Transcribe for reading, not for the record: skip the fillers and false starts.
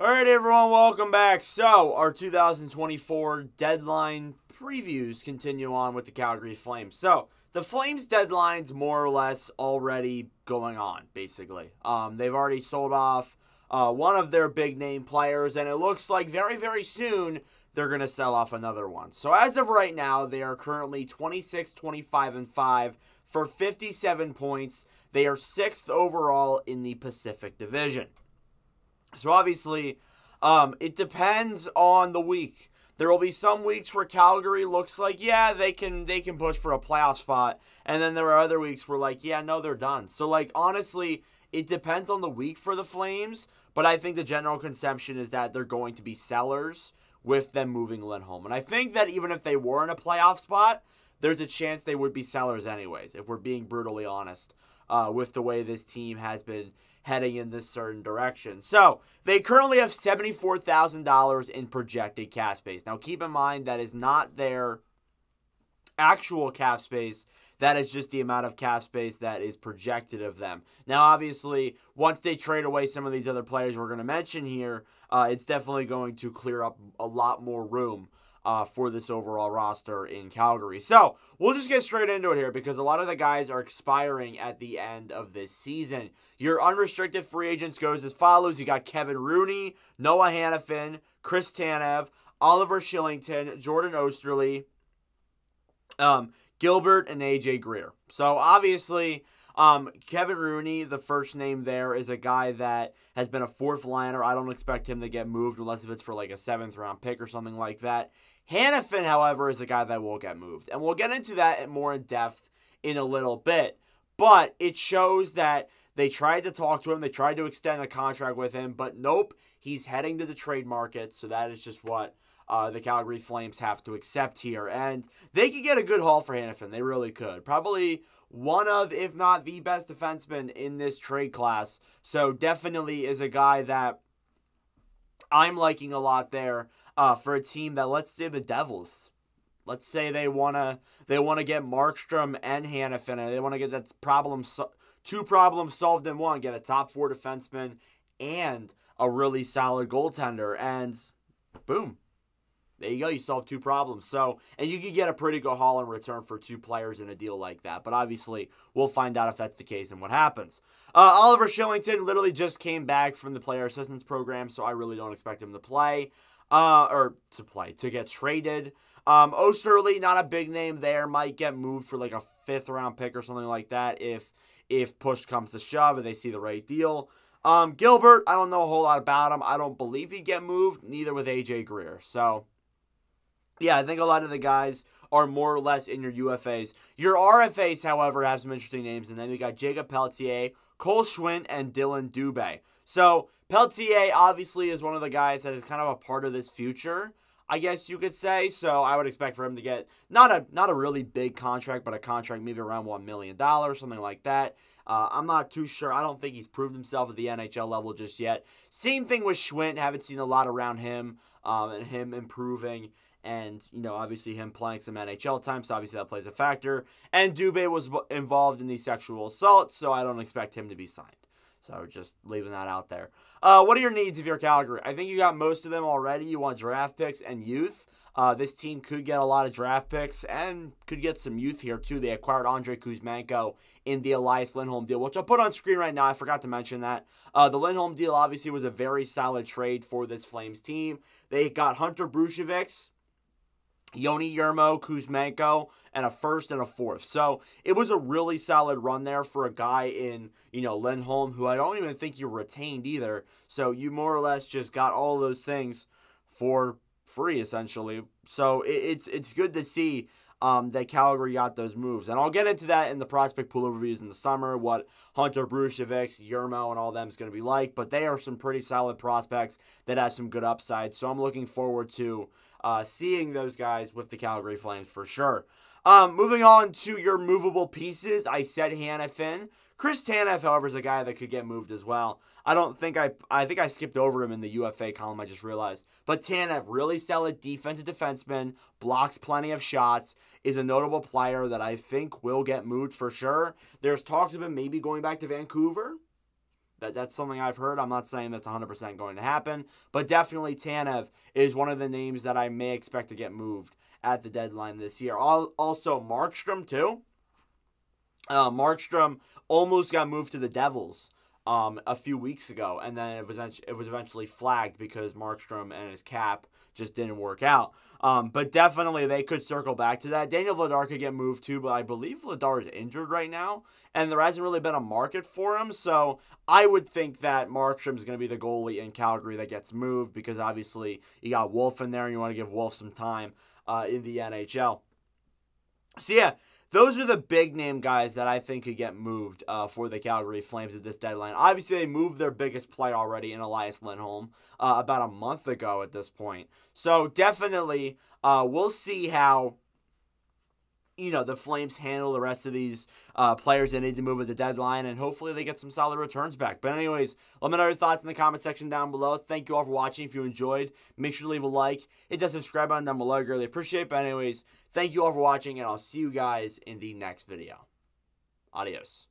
All right, everyone, welcome back. So, our 2024 deadline previews continue on with the Calgary Flames. So, the Flames deadline's more or less already going on, basically. They've already sold off one of their big name players, and it looks like very, very soon they're going to sell off another one. So, as of right now, they are currently 26, 25, and 5 for 57 points. They are 6th overall in the Pacific Division. So obviously, it depends on the week. There will be some weeks where Calgary looks like, yeah, they can push for a playoff spot, and then there are other weeks where yeah, no, they're done. So honestly, it depends on the week for the Flames, but I think the general conception is that they're going to be sellers with them moving Lindholm. And I think that even if they were in a playoff spot, there's a chance they would be sellers anyways, if we're being brutally honest, with the way this team has been heading in this certain direction. So, they currently have $74,000 in projected cap space. Now, keep in mind that is not their actual cap space. That is just the amount of cap space that is projected of them. Now, obviously, once they trade away some of these other players we're going to mention here, it's definitely going to clear up a lot more room for this overall roster in Calgary. So, we'll just get straight into it here because a lot of the guys are expiring at the end of this season. Your unrestricted free agents goes as follows. You got Kevin Rooney, Noah Hanifin, Chris Tanev, Oliver Shillington, Jordan Oesterle, Gilbert, and AJ Greer. So, obviously, Kevin Rooney, the first name there, is a guy that has been a fourth liner. I don't expect him to get moved unless if it's for a 7th round pick or something like that. Hanifin, however, is a guy that will get moved. And we'll get into that more in depth in a little bit. But it shows that they tried to talk to him. They tried to extend a contract with him. But nope, he's heading to the trade market. So that is just what the Calgary Flames have to accept here. And they could get a good haul for Hanifin. They really could. Probably one of, if not the best defenseman in this trade class. So definitely is a guy that I'm liking a lot there for a team that, let's say the Devils. Let's say they want to get Markstrom and Hanifin, and they want to get that two problems solved in one, get a top 4 defenseman and a really solid goaltender, and boom. There you go. You solve 2 problems. So, and you could get a pretty good haul in return for 2 players in a deal like that. But obviously, we'll find out if that's the case and what happens. Oliver Shillington literally just came back from the player assistance program, so I really don't expect him to play, to get traded. Oesterle, not a big name there, might get moved for a 5th round pick or something like that if push comes to shove and they see the right deal. Gilbert, I don't know a whole lot about him. I don't believe he'd get moved, neither with AJ Greer. So, yeah, I think a lot of the guys are more or less in your UFAs. Your RFAs, however, have some interesting names. And then you got Jacob Pelletier, Cole Schwindt, and Dylan Dubé. So, Pelletier obviously is one of the guys that is kind of a part of this future, I guess you could say. So, I would expect for him to get not a really big contract, but a contract maybe around $1 million, something like that. I'm not too sure. I don't think he's proved himself at the NHL level just yet. Same thing with Schwindt. Haven't seen a lot around him and him improving. And, obviously him playing some NHL time, so obviously that plays a factor. And Dubé was involved in the sexual assault, so I don't expect him to be signed. So just leaving that out there. What are your needs if you're Calgary? I think you got most of them already. You want draft picks and youth. This team could get a lot of draft picks and could get some youth here too. They acquired Andrei Kuzmenko in the Elias Lindholm deal, which I'll put on screen right now. I forgot to mention that. The Lindholm deal obviously was a very solid trade for this Flames team. They got Hunter Brushevich, Yoni Yermo, Kuzmenko, and a 1st and a 4th. So it was a really solid run there for a guy in, Lindholm, who I don't even think you retained either. So you more or less just got all those things for free, essentially. So it's good to see that Calgary got those moves. And I'll get into that in the prospect pool overviews in the summer, what Hunter Brushevich, Yermo, and all them is going to be like. But they are some pretty solid prospects that have some good upside. So I'm looking forward to seeing those guys with the Calgary Flames for sure. Moving on to your movable pieces, I said Hanifin. Chris Tanev, however, is a guy that could get moved as well. I think I skipped over him in the UFA column, I just realized. But Tanev, really solid defensive defenseman, blocks plenty of shots, is a notable player that I think will get moved for sure. There's talks of him maybe going back to Vancouver. That's something I've heard. I'm not saying that's 100% going to happen, but definitely Tanev is one of the names that I may expect to get moved at the deadline this year. Also, Markstrom, too. Markstrom almost got moved to the Devils a few weeks ago, and then it was eventually flagged because Markstrom and his cap just didn't work out. But definitely they could circle back to that. Daniel Vladar could get moved too, but I believe Vladar is injured right now, and there hasn't really been a market for him. So I would think that Markstrom is going to be the goalie in Calgary that gets moved, because obviously you got Wolf in there, and you want to give Wolf some time in the NHL. So yeah, those are the big name guys that I think could get moved for the Calgary Flames at this deadline. Obviously, they moved their biggest player already in Elias Lindholm about a month ago at this point. So definitely, we'll see how the Flames handle the rest of these players they need to move at the deadline, and hopefully they get some solid returns back. But anyways, let me know your thoughts in the comment section down below. Thank you all for watching. If you enjoyed, make sure to leave a like. Hit that subscribe button down below. I really appreciate it. But anyways, thank you all for watching, and I'll see you guys in the next video. Adios.